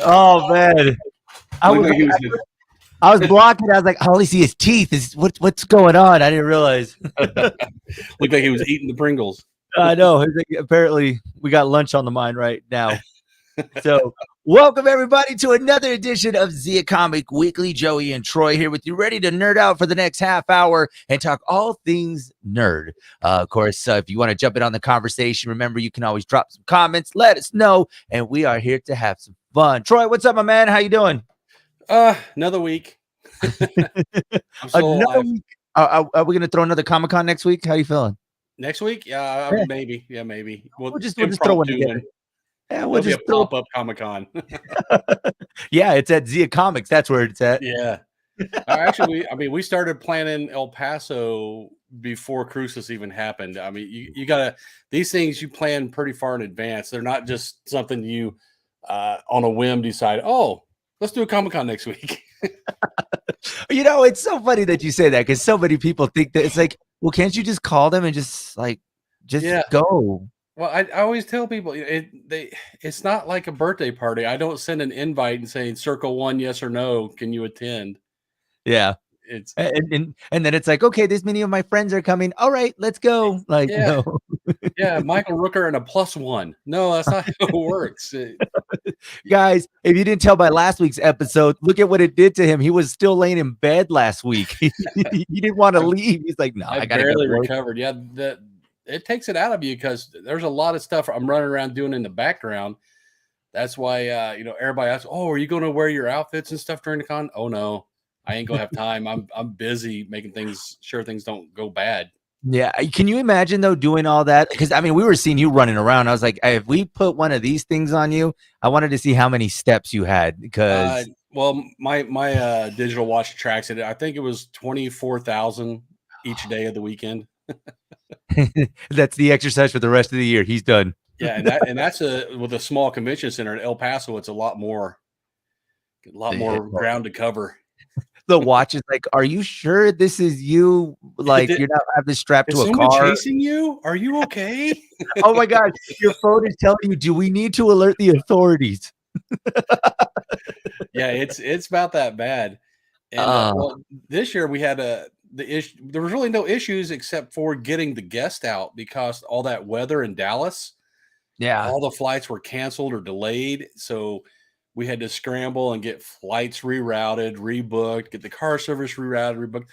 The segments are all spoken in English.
Oh man, I Looked was like he was I was blocking. I was like, I only see his teeth. What's going on? I didn't realize. looked like he was eating the Pringles. I know. Apparently, we got lunch on the mind right now. So, welcome everybody to another edition of Zia Comic Weekly. Joey and Troy here with you, ready to nerd out for the next half hour and talk all things nerd. Of course, if you want to jump in on the conversation, remember you can always drop some comments, let us know, and we are here to have some fun. Troy, what's up, my man? How you doing? Another week. I'm still alive. Week. Are we going to throw another Comic-Con next week? How you feeling? Next week? Yeah, maybe. Yeah, maybe. We'll just throw one together. Yeah, we'll just throw pop-up Comic-Con. Yeah, it's at Zia Comics. That's where it's at. Yeah. Actually, we started planning El Paso before Cruces even happened. I mean, you gotta, these things you plan pretty far in advance. They're not just something you on a whim decide, oh, let's do a Comic-Con next week. You know, it's so funny that you say that because so many people think that it's like, well, can't you just call them and just go? Well, I always tell people it's not like a birthday party. I don't send an invite and saying circle one, yes or no. Can you attend? Yeah. It's and then it's like, okay, this many of my friends are coming. All right, let's go. Like, yeah. No. Yeah, Michael Rooker and a +1. No, that's not how it works. Guys, if you didn't tell by last week's episode, look at what it did to him. He was still laying in bed last week. He didn't want to leave. He's like, no, I gotta barely recovered. Yeah, it takes it out of you because there's a lot of stuff I'm running around doing in the background. That's why everybody asks, oh, are you going to wear your outfits and stuff during the con? Oh no, I ain't gonna have time. I'm busy making sure things don't go bad. Yeah. Can you imagine though doing all that? Because we were seeing you running around. I was like, if we put one of these things on you, I wanted to see how many steps you had. Because well, my digital watch tracks it. I think it was 24,000 each day of the weekend. That's the exercise for the rest of the year. He's done. Yeah, and that's with a small convention center in El Paso. It's a lot more ground to cover. The watch is like, are you sure this is you? Like, you're not have this strapped to a car chasing you? Are you okay? Oh my God, your phone is telling you, do we need to alert the authorities? Yeah, it's about that bad. And this year we had the issue. There was really no issues except for getting the guest out because all that weather in Dallas. Yeah, all the flights were canceled or delayed, so we had to scramble and get flights rerouted, rebooked, get the car service rebooked.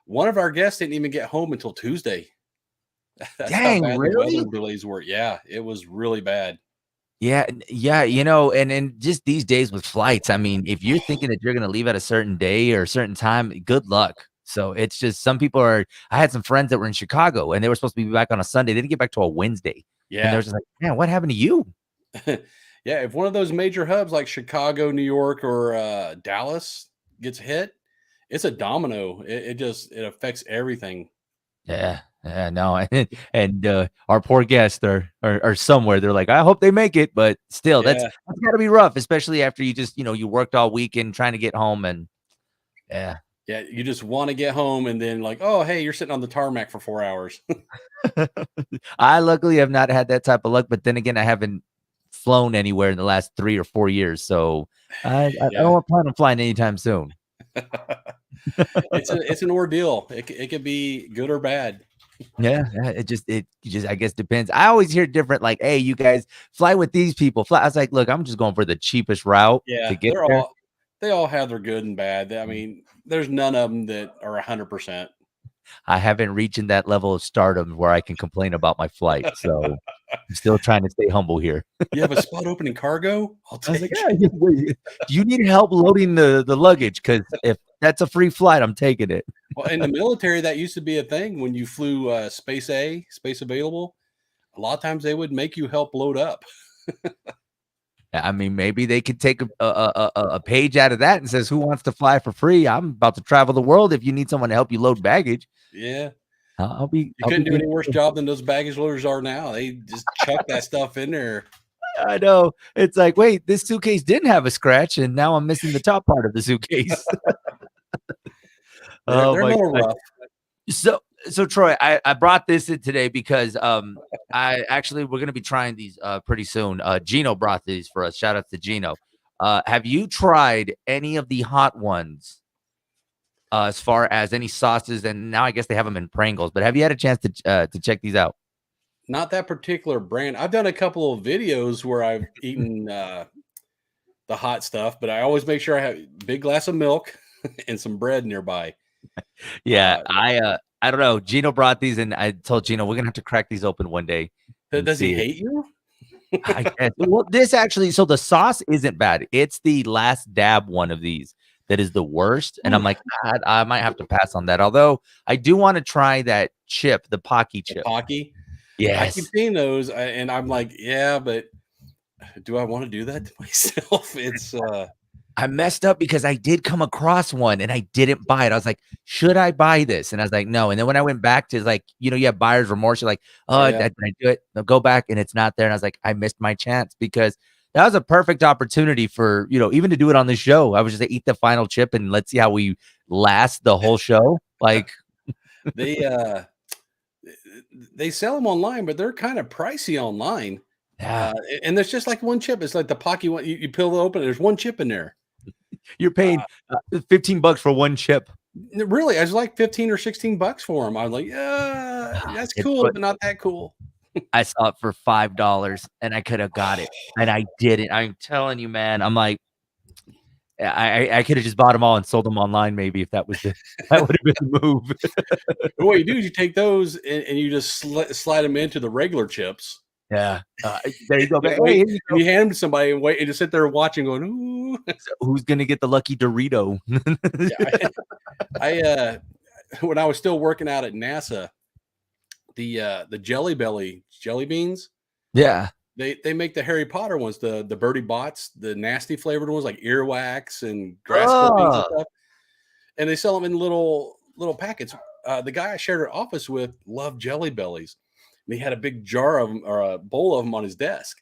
One of our guests didn't even get home until Tuesday. That's Dang, how bad really? the weather delays were. Yeah, it was really bad. Yeah, and just these days with flights, if you're thinking that you're going to leave at a certain day or a certain time, good luck. So it's just some people I had some friends that were in Chicago and they were supposed to be back on a Sunday. They didn't get back till a Wednesday. Yeah. And they were just like, man, what happened to you? Yeah, if one of those major hubs like Chicago, New York, or Dallas gets hit, it's a domino. It affects everything. Yeah, no, and our poor guests are somewhere. They're like, I hope they make it, but still, that's got to be rough, especially after you just you worked all weekend trying to get home, and yeah, you just want to get home, and then like, oh, hey, you're sitting on the tarmac for 4 hours. I luckily have not had that type of luck, but then again, I haven't flown anywhere in the last 3 or 4 years, so I don't plan on flying anytime soon. It's an ordeal. It could be good or bad. Yeah, it just I guess depends. I always hear different, like, hey, you guys fly with these people. I was like, look, I'm just going for the cheapest route to get there. They all have their good and bad. I mean, there's none of them that are 100%. I haven't reached that level of stardom where I can complain about my flight, so I'm still trying to stay humble here. You have a spot open in cargo? I'll take it. Do you need help loading the luggage? Because if that's a free flight, I'm taking it. Well, in the military, that used to be a thing when you flew Space Available. A lot of times they would make you help load up. Maybe they could take a page out of that and says, who wants to fly for free? I'm about to travel the world. If you need someone to help you load baggage. Yeah. You couldn't do any worse job than those baggage loaders are now. They just chuck that stuff in there. I know. It's like, wait, this suitcase didn't have a scratch, and now I'm missing the top part of the suitcase. They're more rough. So Troy, I brought this in today because I actually we're gonna be trying these pretty soon. Gino brought these for us. Shout out to Gino. Have you tried any of the hot ones? As far as any sauces, and now I guess they have them in Pringles. But have you had a chance to check these out? Not that particular brand. I've done a couple of videos where I've eaten the hot stuff, but I always make sure I have a big glass of milk and some bread nearby. Yeah, I don't know. Gino brought these, and I told Gino we're gonna have to crack these open one day and Does he see. hate you? I guess. Well, this actually, so the sauce isn't bad. It's the last dab one of these that is the worst. And I'm like, I might have to pass on that. Although I do want to try that chip, the Pocky The chip. Pocky? I keep Yes. seeing those, and I'm like, yeah, but do I want to do that to myself? It's I messed up because I did come across one and I didn't buy it. I was like, should I buy this? And I was like, no. And then when I went back to like, you have buyer's remorse. You're like, oh oh, yeah, did I do it? No, go back and it's not there. And I was like, I missed my chance because that was a perfect opportunity for, even to do it on the show. I was just to eat the final chip and let's see how we last the whole show. Like they they sell them online, but they're kind of pricey online. yeah, And there's just like one chip. It's like the Pocky one. You peel it open. There's one chip in there. you're paying $15 for one chip. Really, I was like 15 or 16 bucks for them. I was like, yeah, that's cool, but not that cool. I saw it for $5 and I could have got it and I didn't. I'm telling you, man. I'm like, I could have just bought them all and sold them online. Maybe if that was that would have been the move. But what you do is you take those and you just slide them into the regular chips. Yeah, there you go. And Hey, you hand them to somebody and wait and just sit there watching, going, "Ooh." So who's gonna get the lucky Dorito? Yeah, I when I was still working out at NASA, the Jelly Belly jelly beans. Yeah. They make the Harry Potter ones, the Birdie Bots, the nasty flavored ones like earwax and grass clippings and Oh, stuff. And they sell them in little packets. The guy I shared an office with loved Jelly Bellies, and he had a big jar of them or a bowl of them on his desk.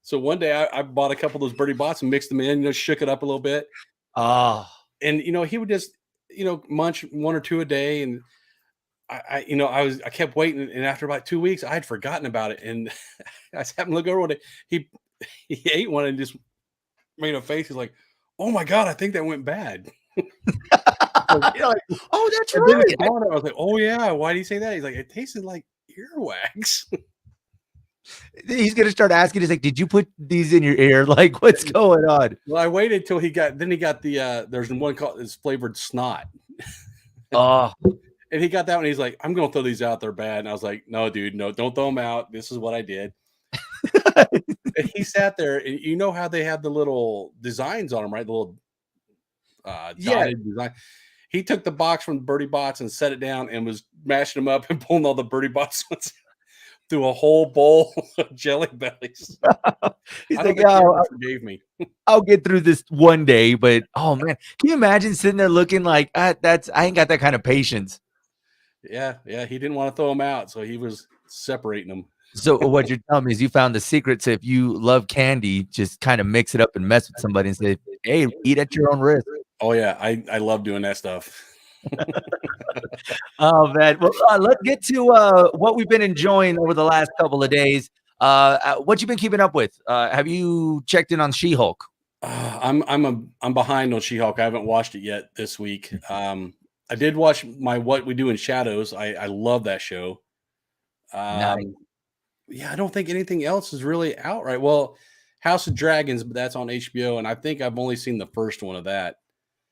So one day I bought a couple of those Birdie Bots and mixed them in, shook it up a little bit, oh, and he would just munch one or two a day, and I kept waiting, and after about 2 weeks, I had forgotten about it, and I just happened to look over one day. He ate one and just made a face. He's like, "Oh my god, I think that went bad." you're like, oh, that's And then right. it dawned, I was like, "Oh yeah, why do you say that?" He's like, "It tasted like earwax." He's gonna start asking. He's like, "Did you put these in your ear? Like, what's going on?" Well, I waited till he got the there's one called it's flavored snot. Oh, And he got that one. He's like, "I'm gonna throw these out. They're bad." And I was like, "No, dude, no, don't throw them out. This is what I did." And he sat there, and you know how they have the little designs on them, right? The little yeah. dotted design. He took the box from the Birdie Bots and set it down and was mashing them up and pulling all the Birdie Bots through a whole bowl of Jelly Bellies. He's I don't like, think he "Oh, ever forgave me. I'll get through this one day." But oh man, can you imagine sitting there looking like I ain't got that kind of patience. Yeah, he didn't want to throw them out, so he was separating them. So what you're telling me is you found the secret to if you love candy, just kind of mix it up and mess with somebody and say, "Hey, eat at your own risk." Oh yeah, I love doing that stuff. Oh man, well, let's get to what we've been enjoying over the last couple of days. What you been keeping up with? Have you checked in on She-Hulk? I'm behind on She-Hulk. I haven't watched it yet this week. I did watch my What We Do in Shadows. I love that show. Nice. Yeah, I don't think anything else is really out right. Well, House of Dragons, but that's on HBO, and I think I've only seen the first one of that.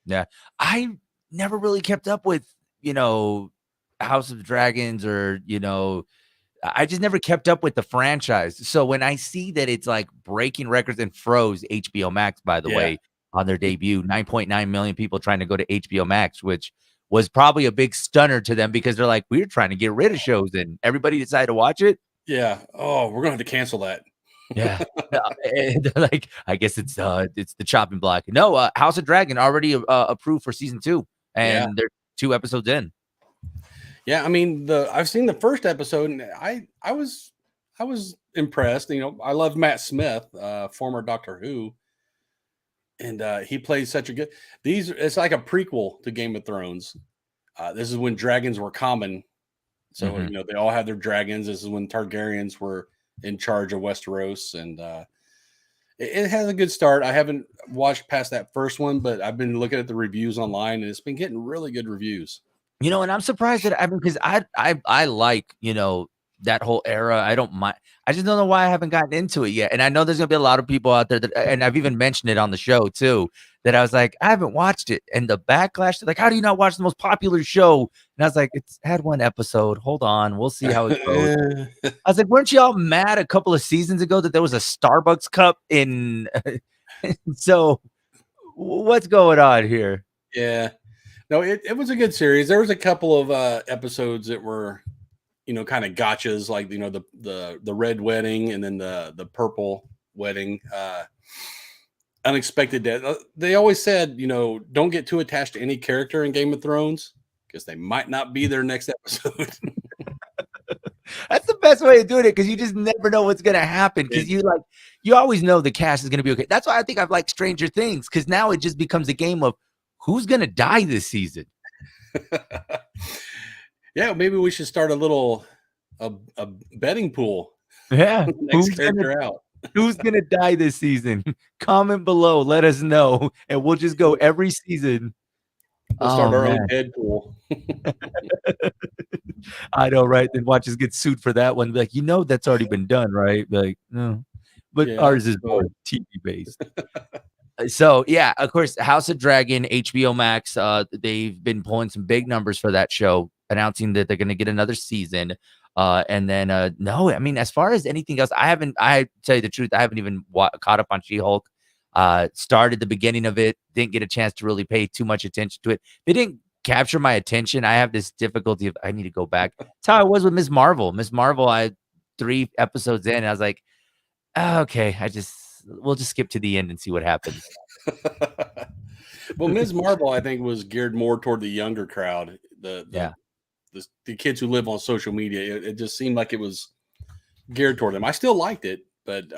Yeah, I never really kept up with House of Dragons or I just never kept up with the franchise. So when I see that it's like breaking records and froze HBO Max, by the Yeah. way, on their debut, 9.9 million people trying to go to HBO Max, which was probably a big stunner to them because they're like, we're trying to get rid of shows and everybody decided to watch it. Yeah. Oh, we're gonna have to cancel that. Yeah. And they're like, I guess it's the chopping block. No, House of Dragon already approved for season 2 Yeah. and they're 2 episodes in. Yeah, I mean I've seen the first episode and I was impressed. I love Matt Smith, former Doctor Who, and he plays such a good. It's like a prequel to Game of Thrones. This is when dragons were common So they all have their dragons. This is when Targaryens were in charge of Westeros, and it has a good start. I haven't watched past that first one, but I've been looking at the reviews online, and it's been getting really good reviews. And I'm surprised that because I like, that whole era. I don't mind. I just don't know why I haven't gotten into it yet. And I know there's gonna be a lot of people out there that, and I've even mentioned it on the show too, that I was like, I haven't watched it. And the backlash, like, how do you not watch the most popular show? And I was like, it's had one episode. Hold on, we'll see how it goes. I was like, weren't y'all mad a couple of seasons ago that there was a Starbucks cup in? So what's going on here? Yeah. No, it was a good series. There was a couple of episodes that were, kind of gotchas, like the red wedding and then the purple wedding. Unexpected death. They always said, don't get too attached to any character in Game of Thrones because they might not be there next episode. That's the best way of doing it, because you just never know what's gonna happen. Because you always know the cast is gonna be okay. That's why I think I've liked Stranger Things, because now it just becomes a game of who's gonna die this season. Yeah, maybe we should start a betting pool. Yeah, Next character out. Who's gonna die this season? Comment below, let us know, and we'll just go every season. We'll start our own Deadpool. I know, right? Then watch us get sued for that one. Like, that's already been done, right? Like, no, but ours is more TV based. So yeah, of course, House of Dragon, HBO Max. They've been pulling some big numbers for that show, announcing that they're going to get another season. And then no, I mean, as far as anything else, I tell you the truth, I haven't even caught up on She-Hulk. Started the beginning of it, didn't get a chance to really pay too much attention to it. They didn't capture my attention. I have this difficulty of I need to go back. That's how I was with Ms. Marvel. Ms. Marvel, I 3 episodes in, I was like, okay, we'll just skip to the end and see what happens. Well, Ms. Marvel, I think, was geared more toward the younger crowd. The kids who live on social media. It just seemed like it was geared toward them. I still liked it, but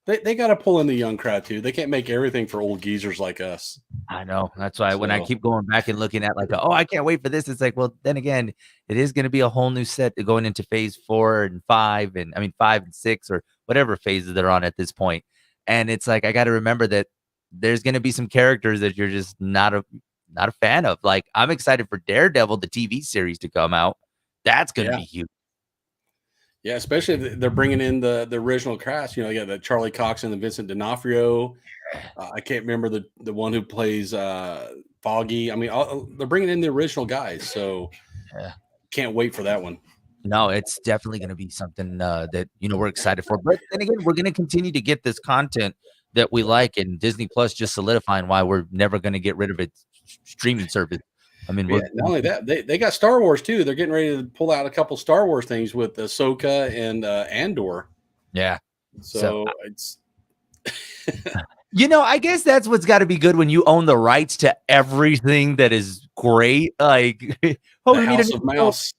they got to pull in the young crowd too. They can't make everything for old geezers like us. I know. That's why when I keep going back and looking at like, I can't wait for this. It's like, well, then again, it is going to be a whole new set going into phase 4 and 5, and 5 and 6 or whatever phases they're on at this point. And it's like, I got to remember that there's going to be some characters that you're just not a fan of. Like, I'm excited for Daredevil, the TV series, to come out. That's going to be huge. Yeah, especially if they're bringing in the original cast. You got the Charlie Cox and the Vincent D'Onofrio. I can't remember the one who plays Foggy. I mean, they're bringing in the original guys, so can't wait for that one. No, it's definitely going to be something that we're excited for. But then again, we're going to continue to get this content that we like, and Disney Plus just solidifying why we're never going to get rid of its streaming service. I mean, not only that, they got Star Wars too. They're getting ready to pull out a couple Star Wars things with Ahsoka and Andor. Yeah. So it's I guess that's what's got to be good when you own the rights to everything that is great. Like, the House of Mouse.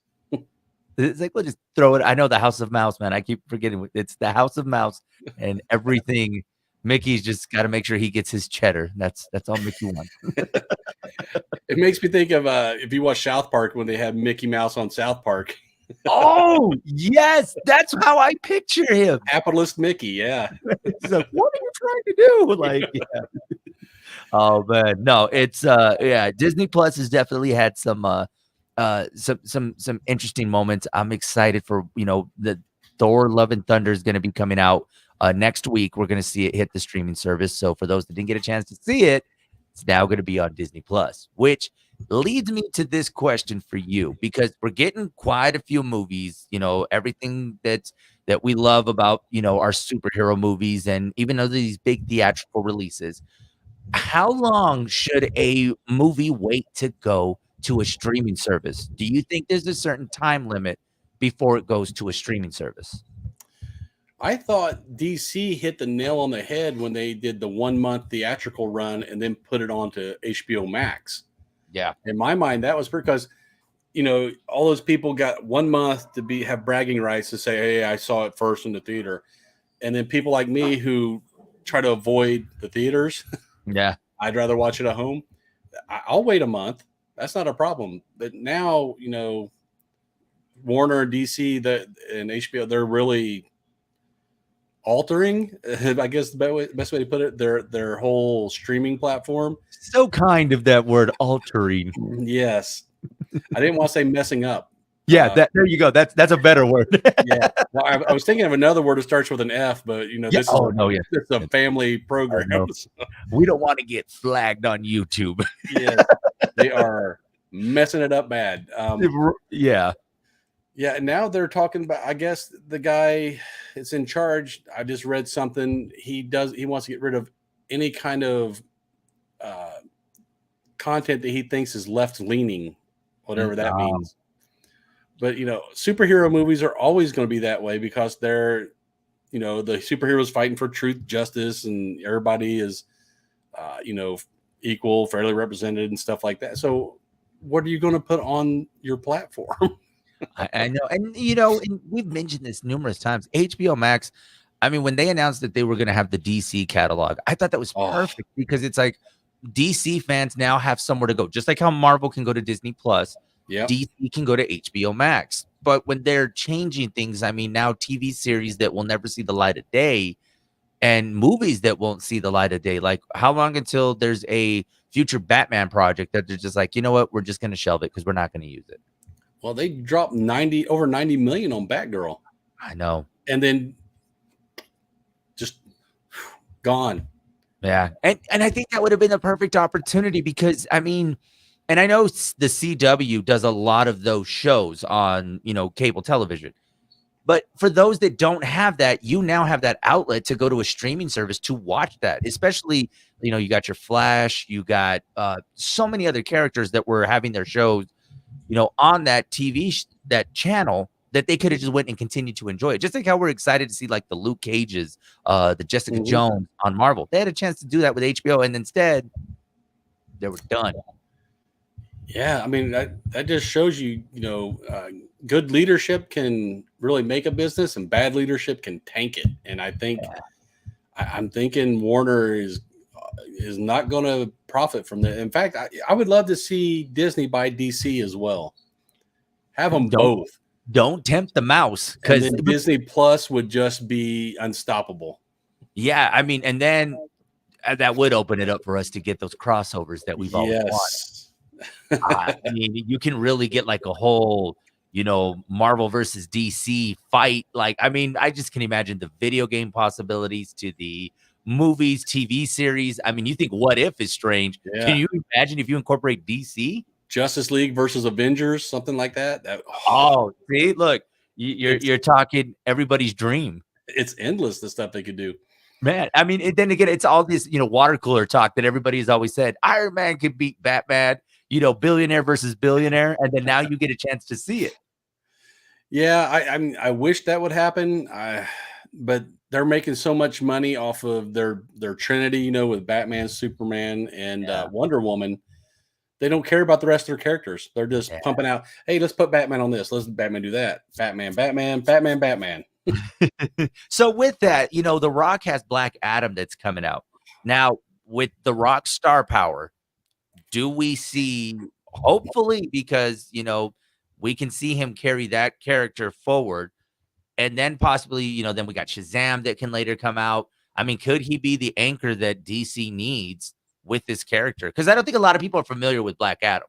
It's like, we'll just throw it. I know the House of Mouse, man. I keep forgetting it's the House of Mouse, and everything. Mickey's just got to make sure he gets his cheddar. That's all Mickey wants. It makes me think of if you watch South Park when they had Mickey Mouse on South Park. Oh, yes. That's how I picture him. Capitalist Mickey, yeah. He's like, what are you trying to do? Like, yeah. Oh, man. No, it's Disney Plus has definitely had some interesting moments. I'm excited for, the Thor Love and Thunder is going to be coming out next week. We're going to see it hit the streaming service. So for those that didn't get a chance to see it, it's now going to be on Disney Plus, which leads me to this question for you, because we're getting quite a few movies, everything that we love about, our superhero movies, and even though these big theatrical releases, how long should a movie wait to go to a streaming service? Do you think there's a certain time limit before it goes to a streaming service? I thought DC hit the nail on the head when they did the 1 month theatrical run and then put it on to HBO Max. Yeah. In my mind, that was because, all those people got 1 month to have bragging rights to say, hey, I saw it first in the theater. And then people like me who try to avoid the theaters. Yeah. I'd rather watch it at home. I'll wait a month. That's not a problem. But now, Warner and DC and HBO, they're really altering, I guess the best way to put it, their whole streaming platform. So kind of that word altering. Yes, I didn't want to say messing up. Yeah, there you go. That's a better word. Yeah, well, I was thinking of another word that starts with an F, but This is a family program. We don't want to get flagged on YouTube. Yes, they are messing it up bad. Yeah. Yeah, now they're talking about, I guess the guy that's in charge, I just read something. He wants to get rid of any kind of content that he thinks is left leaning, whatever that means. But superhero movies are always going to be that way because they're, the superheroes fighting for truth, justice, and everybody is, equal, fairly represented, and stuff like that. So, what are you going to put on your platform? I know. And, and we've mentioned this numerous times. HBO Max, I mean, when they announced that they were going to have the DC catalog, I thought that was perfect because it's like DC fans now have somewhere to go. Just like how Marvel can go to Disney Plus, DC can go to HBO Max. But when they're changing things, I mean, now TV series that will never see the light of day and movies that won't see the light of day. Like, how long until there's a future Batman project that they're just like, you know what, we're just going to shelve it because we're not going to use it. Well, they dropped over 90 million on Batgirl. I know. And then just gone. Yeah. And I think that would have been the perfect opportunity because, I mean, and I know the CW does a lot of those shows on, cable television. But for those that don't have that, you now have that outlet to go to a streaming service to watch that, especially, you got your Flash, you got so many other characters that were having their shows, on that TV, that channel that they could have just went and continued to enjoy it. Just like how we're excited to see like the Luke Cages, the Jessica Jones on Marvel. They had a chance to do that with HBO and instead they were done. Yeah, I mean, that just shows you, good leadership can really make a business and bad leadership can tank it. And I think I'm thinking Warner is not going to profit from that. In fact, I would love to see Disney buy DC as well. Have them both. Don't tempt the mouse because Disney Plus would just be unstoppable. Yeah, I mean, and then that would open it up for us to get those crossovers that we've always wanted. I mean, you can really get like a whole, Marvel versus DC fight. Like, I mean, I just can imagine the video game possibilities to the movies, TV series. I mean, you think What If is strange. Yeah. Can you imagine if you incorporate DC? Justice League versus Avengers, something like that. See, look, you're talking everybody's dream. It's endless, the stuff they could do. Man, I mean, then again, it's all this, water cooler talk that everybody's always said. Iron Man could beat Batman, billionaire versus billionaire, and then now you get a chance to see it. Yeah, I wish that would happen, but they're making so much money off of their Trinity, with Batman, Superman, and Wonder Woman. They don't care about the rest of their characters. They're just pumping out, hey, let's put Batman on this. Let's Batman do that. Batman. So with that, The Rock has Black Adam that's coming out. Now, with The Rock's star power, do we see, hopefully, because, we can see him carry that character forward, and then possibly, then we got Shazam that can later come out. I mean, could he be the anchor that DC needs with this character? Because I don't think a lot of people are familiar with Black Adam.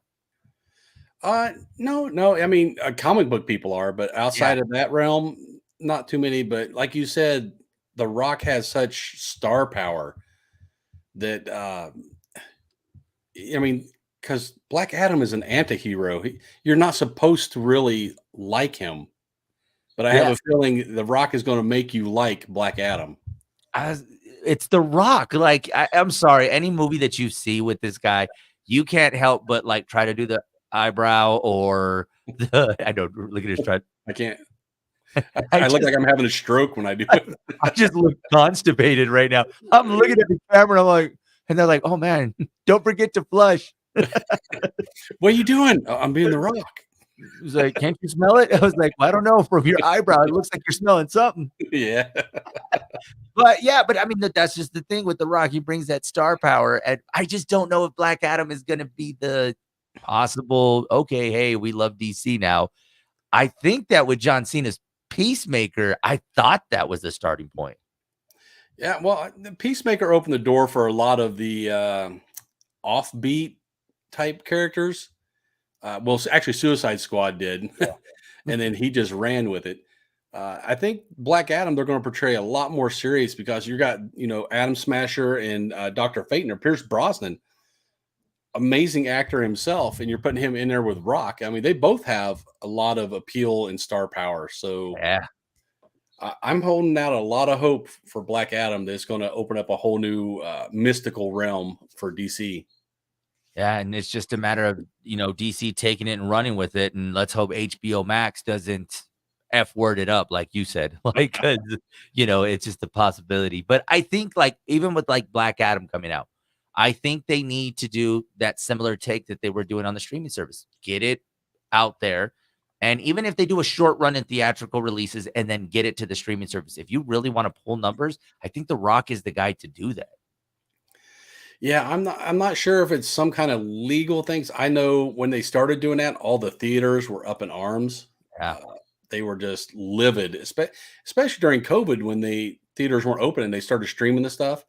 No. I mean, comic book people are, but outside of that realm, not too many. But like you said, The Rock has such star power that, I mean, because Black Adam is an anti-hero. You're not supposed to really like him. But I have a feeling The Rock is going to make you like Black Adam. It's The Rock. Like, I'm sorry, any movie that you see with this guy, you can't help but like try to do the eyebrow or the. I don't look at his try. I can't. I look like I'm having a stroke when I do it. I just look constipated right now. I'm looking at the camera. I'm like, and they're like, "Oh man, don't forget to flush." What are you doing? Oh, I'm being The Rock. He was like, "Can't you smell it?" I was like, well, "I don't know. From your eyebrow, it looks like you're smelling something." Yeah. But I mean, that's just the thing with The Rock. He brings that star power, and I just don't know if Black Adam is going to be the possible. Okay, hey, we love DC now. I think that with John Cena's Peacemaker, I thought that was the starting point. Yeah, well, the Peacemaker opened the door for a lot of the offbeat type characters. Well, actually, Suicide Squad did, and then he just ran with it. I think Black Adam they're going to portray a lot more serious because you got Adam Smasher and Dr. Fate or Pierce Brosnan, amazing actor himself, and you're putting him in there with Rock. I mean, they both have a lot of appeal and star power. So Yeah. I'm holding out a lot of hope for Black Adam that's going to open up a whole new mystical realm for DC. Yeah, and it's just a matter of, DC taking it and running with it, and let's hope HBO Max doesn't F word it up like you said. Like, 'cause, it's just a possibility. But I think, like, even with, like, Black Adam coming out, I think they need to do that similar take that they were doing on the streaming service. Get it out there, and even if they do a short run in theatrical releases and then get it to the streaming service, if you really wanna pull numbers, I think The Rock is the guy to do that. Yeah, I'm not sure if it's some kind of legal things. I know when they started doing that, all the theaters were up in arms. Yeah, Uh, they were just livid, especially during COVID when the theaters weren't open and they started streaming the stuff.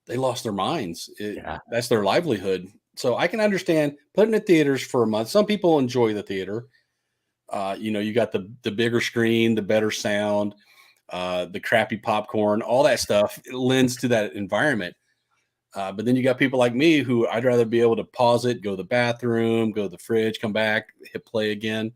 They lost their minds. yeah. That's their livelihood. So I can understand putting it in theaters for a month. Some people enjoy the theater. You got the bigger screen, the better sound, the crappy popcorn, all that stuff. It lends to that environment. But then you got people like me who I'd rather be able to pause it, go to the bathroom, go to the fridge, come back, hit play again.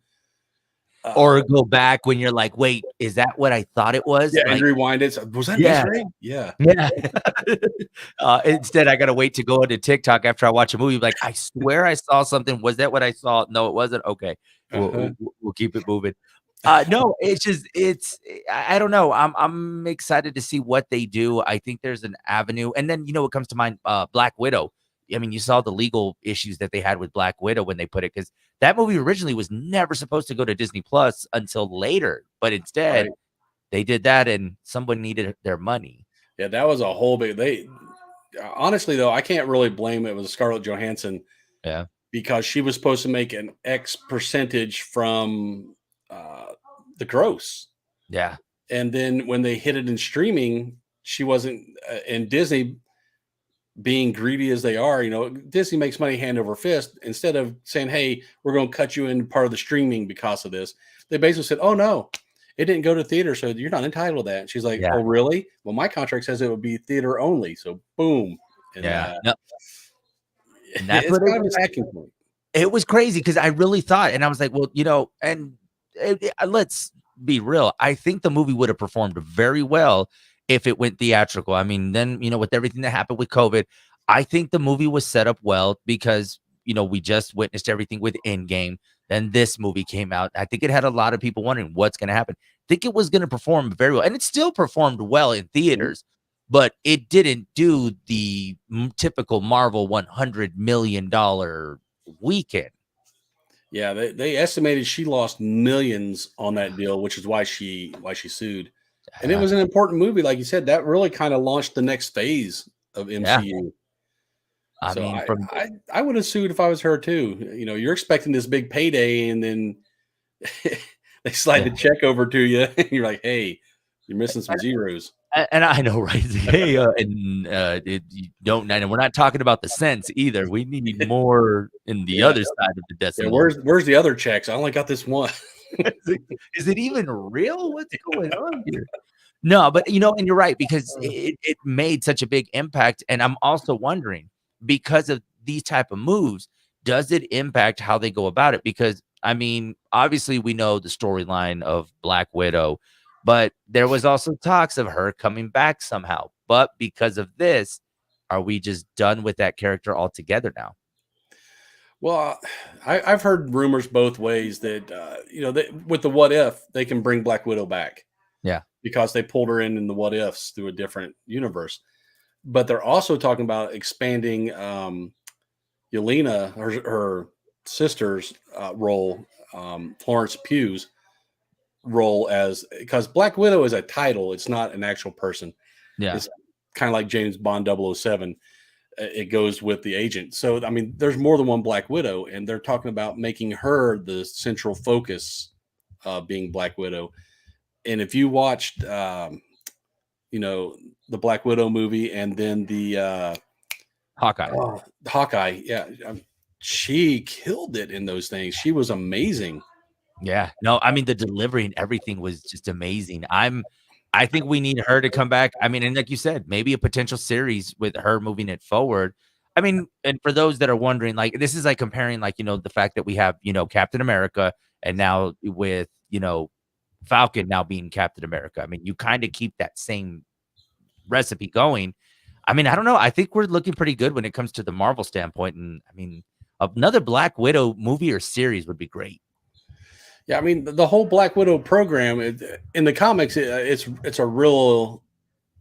Or go back when you're like, "Wait, is that what I thought it was?" Yeah, and Like, rewind it. Was that yeah, yesterday? Yeah. yeah. Instead, I gotta wait to go into TikTok after I watch a movie, like, "I swear I saw something. Was that what I saw? No, it wasn't? Okay. We'll Uh-huh. we'll keep it moving." No, it's just I don't know. I'm excited to see what they do. I think there's an avenue, and then, what comes to mind, Black Widow. I mean, you saw the legal issues that they had with Black Widow when they put it, because that movie originally was never supposed to go to Disney Plus until later, but instead, Right. they did that and someone needed their money. Yeah, that was a whole big they honestly though, I can't really blame it with Scarlett Johansson Yeah. because she was supposed to make an X percentage from uh, the gross. Yeah. And then when they hit it in streaming, she wasn't and Disney being greedy as they are, Disney makes money hand over fist. Instead of saying, "Hey, we're going to cut you in part of the streaming because of this," they basically said, "Oh no, it didn't go to theater, so you're not entitled to that." And she's like, Yeah. "Oh really? Well, my contract says it would be theater only." So boom, and Yeah. No, and that's it's what it kind of was. a packing point. It was crazy because I really thought, and I was like, well, and let's be real. I think the movie would have performed very well if it went theatrical. I mean, then, with everything that happened with COVID, I think the movie was set up well because, we just witnessed everything with Endgame. Then this movie came out. I think it had a lot of people wondering what's going to happen. I think it was going to perform very well, and it still performed well in theaters, but it didn't do the typical Marvel $100 million weekend. Yeah, they estimated she lost millions on that deal, which is why she sued. And it Yeah. was an important movie, like you said, that really kind of launched the next phase of Yeah. MCU. I So mean, I from I I would have sued if I was her too. You're expecting this big payday, and then they slide yeah, the check over to you, and you're like, "Hey, you're missing some zeros." and I know, right? Hey, you don't, and we're not talking about the cents either. We need more in the Yeah, other side of the yeah. decimal. Where's the other checks? I only got this one. Is it even real? What's going on here? No, but, and you're right, because it made such a big impact, and I'm also wondering, because of these type of moves, does it impact how they go about it? Because, I mean, obviously, we know the storyline of Black Widow, but there was also talks of her coming back somehow. But because of this, are we just done with that character altogether now? Well, I've heard rumors both ways that with the what if they can bring Black Widow back Yeah. because they pulled her in the what ifs through a different universe. But they're also talking about expanding Yelena, her sister's role, Florence Pugh's role as because Black Widow is a title, it's not an actual person. Yeah. It's kind of like James Bond 007. It goes with the agent. So, I mean, there's more than one Black Widow, and they're talking about making her the central focus being Black Widow. And if you watched, the Black Widow movie and then the Hawkeye. Hawkeye, yeah, she killed it in those things. She was amazing. Yeah, no, I mean the delivery and everything was just amazing. I think we need her to come back. I mean, and like you said, maybe a potential series with her moving it forward. I mean, and for those that are wondering, like this is like comparing, like the fact that we have Captain America, and now with Falcon now being Captain America. I mean, you kind of keep that same recipe going. I mean, I don't know. I think we're looking pretty good when it comes to the Marvel standpoint, and I mean, another Black Widow movie or series would be great. Yeah, I mean the whole Black Widow program in the comics, it's a real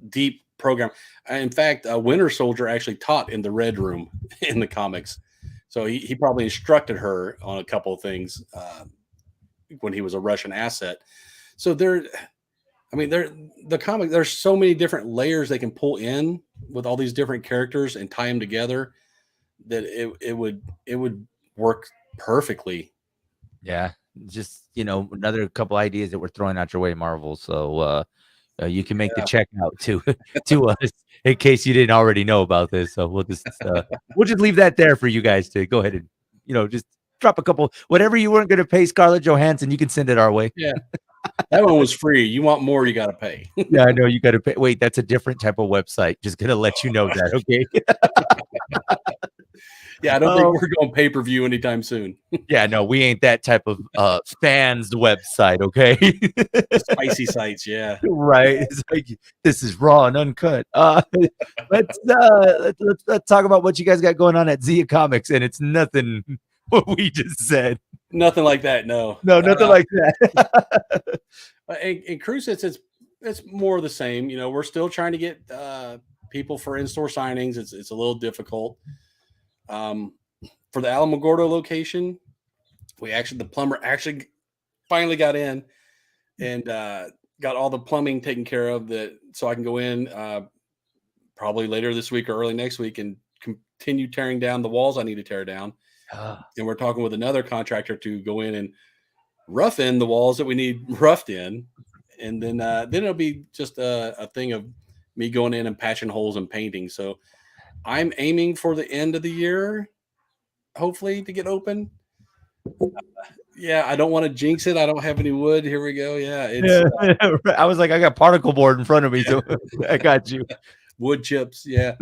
deep program. In fact, Winter Soldier actually taught in the Red Room in the comics, so he probably instructed her on a couple of things when he was a Russian asset. So the comic. There's so many different layers they can pull in with all these different characters and tie them together that it would work perfectly. Yeah, just another couple ideas that we're throwing out your way, Marvel. So you can make the check out to us in case you didn't already know about this. So we'll just leave that there for you guys to go ahead and just drop a couple, whatever you weren't going to pay Scarlett Johansson, you can send it our way. Yeah, that one was free. You want more, you got to pay. Yeah, I know you got to pay. Wait, that's a different type of website. Just gonna let you know that, okay? Yeah, I don't think we're going pay-per-view anytime soon. Yeah, no, we ain't that type of fans website, okay? Spicy sites, yeah. Right. It's like this is raw and uncut. Let's talk about what you guys got going on at Zia Comics, and it's nothing what we just said. Nothing like that, no. No, nothing like that. And Cruz says it's more of the same. We're still trying to get people for in-store signings. It's a little difficult. For the Alamogordo location, the plumber actually finally got in and got all the plumbing taken care of, so I can go in probably later this week or early next week and continue tearing down the walls I need to tear down. And we're talking with another contractor to go in and rough in the walls that we need roughed in, and then it'll be just a thing of me going in and patching holes and painting. So I'm aiming for the end of the year, hopefully, to get open. Yeah, I don't want to jinx it. I don't have any wood. Here we go. Yeah, I was like, I got particle board in front of me, so I got you. Wood chips, yeah.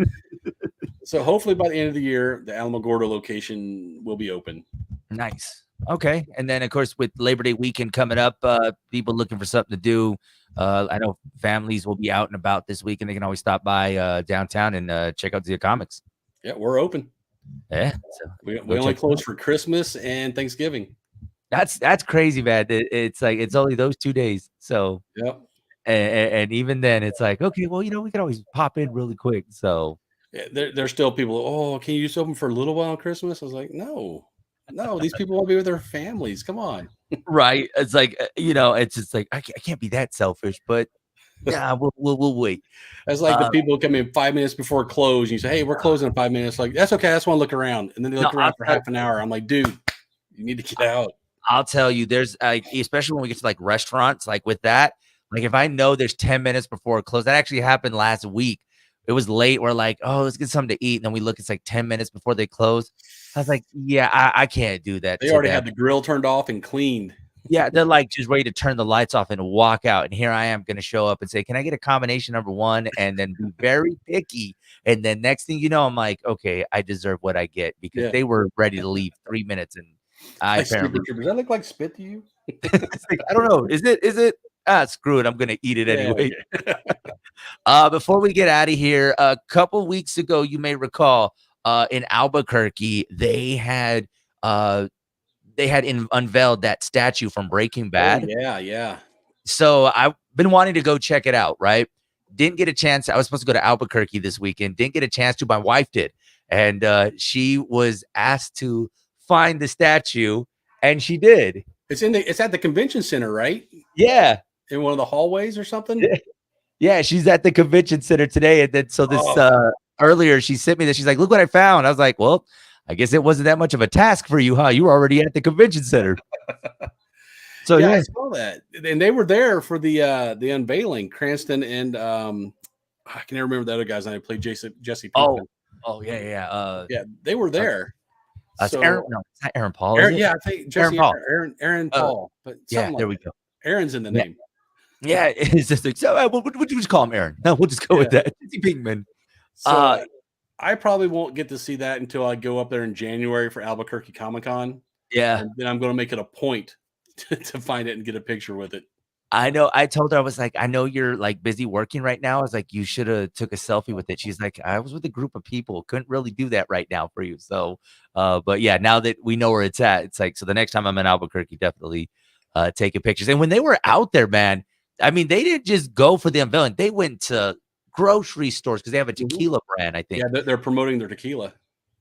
So hopefully by the end of the year, the Alamogordo location will be open. Nice. Okay. And then, of course, with Labor Day weekend coming up, people looking for something to do. I know families will be out and about this week, and they can always stop by downtown and check out Zia Comics. Yeah, we're open. Yeah. So we only close for Christmas and Thanksgiving. That's crazy, man. It's like it's only those 2 days. So yep. And even then, it's like, okay, well, we can always pop in really quick. So yeah, there's still people. Oh, can you just open for a little while on Christmas? I was like, no, these people want to be with their families. Come on. Right. It's like, it's just like, I can't be that selfish, but yeah, we'll wait. That's like the people come in 5 minutes before close. And you say, hey, we're closing in 5 minutes. Like, that's okay. I just want to look around. And then they look around for half an hour. I'm like, dude, you need to get out. I'll tell you, there's especially when we get to like restaurants, like with that, like if I know there's 10 minutes before it close, that actually happened last week. It was late. We're like, oh, let's get something to eat. And then we look, it's like 10 minutes before they close. I was like, yeah, I can't do that. They already had the grill turned off and cleaned. Yeah, they're like just ready to turn the lights off and walk out. And here I am going to show up and say, can I get a combination number one? And then be very picky. And then next thing you know, I'm like, okay, I deserve what I get because they were ready to leave 3 minutes. And I apparently. Does that look like spit to you? It's like, I don't know. Is it? Screw it. I'm going to eat it anyway. Before we get out of here, a couple weeks ago, you may recall in Albuquerque, they had unveiled that statue from Breaking Bad. Oh, yeah. So I've been wanting to go check it out, right? Didn't get a chance. I was supposed to go to Albuquerque this weekend. Didn't get a chance to. My wife did. And she was asked to find the statue, and she did. It's at the convention center, right? Yeah. In one of the hallways or something? Yeah, she's at the convention center today. And then earlier she sent me this. She's like, look what I found. I was like, well, I guess it wasn't that much of a task for you, huh? You were already at the convention center. So Yeah, I yeah. saw that, and they were there for the unveiling. Cranston and I can never remember the other guy's name. Played Jesse Oh, Pinkman. oh yeah, yeah. Yeah, they were there. It's Aaron. So No, it's not Aaron Paul, is Aaron, it? yeah, I think Aaron Jesse Paul. Aaron Paul, but Yeah, something like there we that. go. Aaron's in the Yeah. name. Yeah, it's just like, so we'll just call him Aaron. No, we'll just go with Yeah. that. Jesse Pinkman. So I probably won't get to see that until I go up there in January for Albuquerque Comic Con, yeah. and then I'm going to make it a point to find it and get a picture with it. I know. I told her, I was like, I know you're like busy working right now. I was like, you should have took a selfie with it. She's like, I was with a group of people, couldn't really do that right now for you. So, but yeah, now that we know where it's at, it's like, so the next time I'm in Albuquerque, definitely taking pictures. And when they were out there, man, I mean, they didn't just go for the unveiling. They went to grocery stores because they have a tequila brand, I think. Yeah, they're promoting their tequila.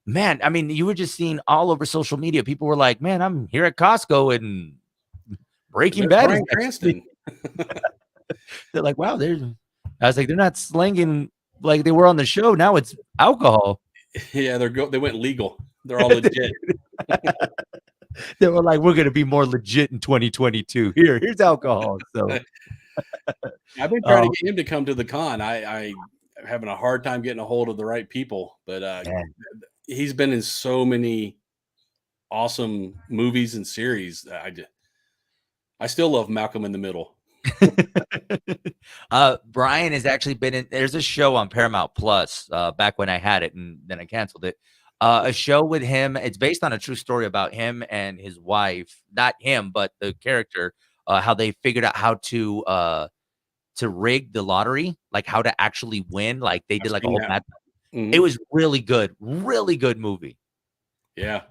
Man, I mean, you were just seeing all over social media. People were like, man, I'm here at Costco and Breaking Bad is Bryan next to me. Cranston. They're like, wow, I was like, they're not slanging like they were on the show. Now it's alcohol. Yeah, they went legal. They're all legit. They were like, we're gonna be more legit in 2022. Here's alcohol. So I've been trying to get him to come to the con. I'm having a hard time getting a hold of the right people, but he's been in so many awesome movies and series. I still love Malcolm in the Middle. Brian has actually been in. There's a show on Paramount Plus back when I had it, and then I canceled it. A show with him. It's based on a true story about him and his wife. Not him, but the character. How they figured out how to rig the lottery, like how to actually win. Like they did like a whole math. Mm-hmm. It was really good movie. Yeah.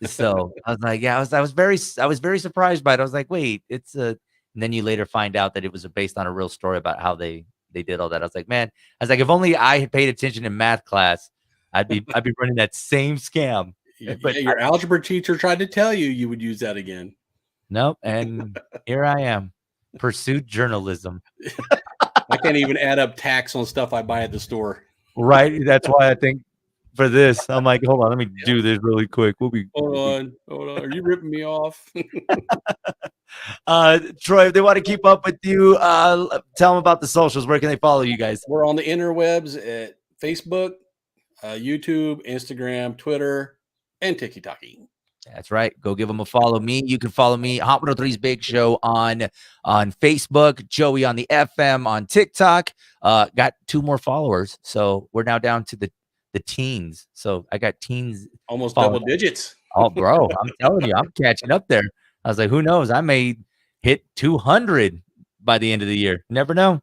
So I was like, yeah, I was very surprised by it. I was like, wait, it's a. And then you later find out that it was based on a real story about how they did all that. I was like, man, I was like, if only I had paid attention in math class, I'd be running that same scam. But your algebra teacher tried to tell you would use that again. Nope. And here I am, pursued journalism. I can't even add up tax on stuff I buy at the store. Right. That's why I think for this, I'm like, hold on, let me do this really quick. Hold on. Are you ripping me off? Troy, if they want to keep up with you, tell them about the socials. Where can they follow you guys? We're on the interwebs at Facebook, YouTube, Instagram, Twitter, and TikTok. That's right. Go give them a follow. You can follow me, Hot 103's Big Show on Facebook, Joey on the FM on TikTok. Got 2 more followers, so we're now down to the teens. So I got teens, almost double digits. Oh, bro, I'm telling you, I'm catching up there. I was like, who knows? I may hit 200 by the end of the year. Never know.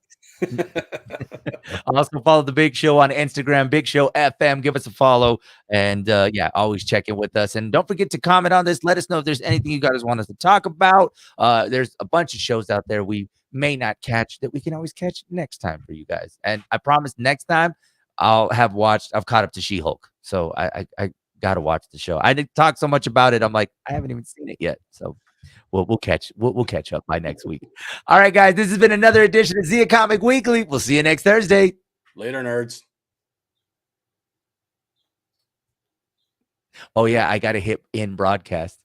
Also follow the Big Show on Instagram, Big Show FM. Give us a follow, and yeah, always check in with us. And don't forget to comment on this. Let us know if there's anything you guys want us to talk about. There's a bunch of shows out there we may not catch that we can always catch next time for you guys. And I promise next time I've caught up to She-Hulk, so I gotta watch the show. I didn't talk so much about it. I'm like, I haven't even seen it yet, so. We'll catch up by next week. All right, guys, this has been another edition of Zia Comic Weekly. We'll see you next Thursday. Later, nerds. Oh yeah, I got to hit in broadcast.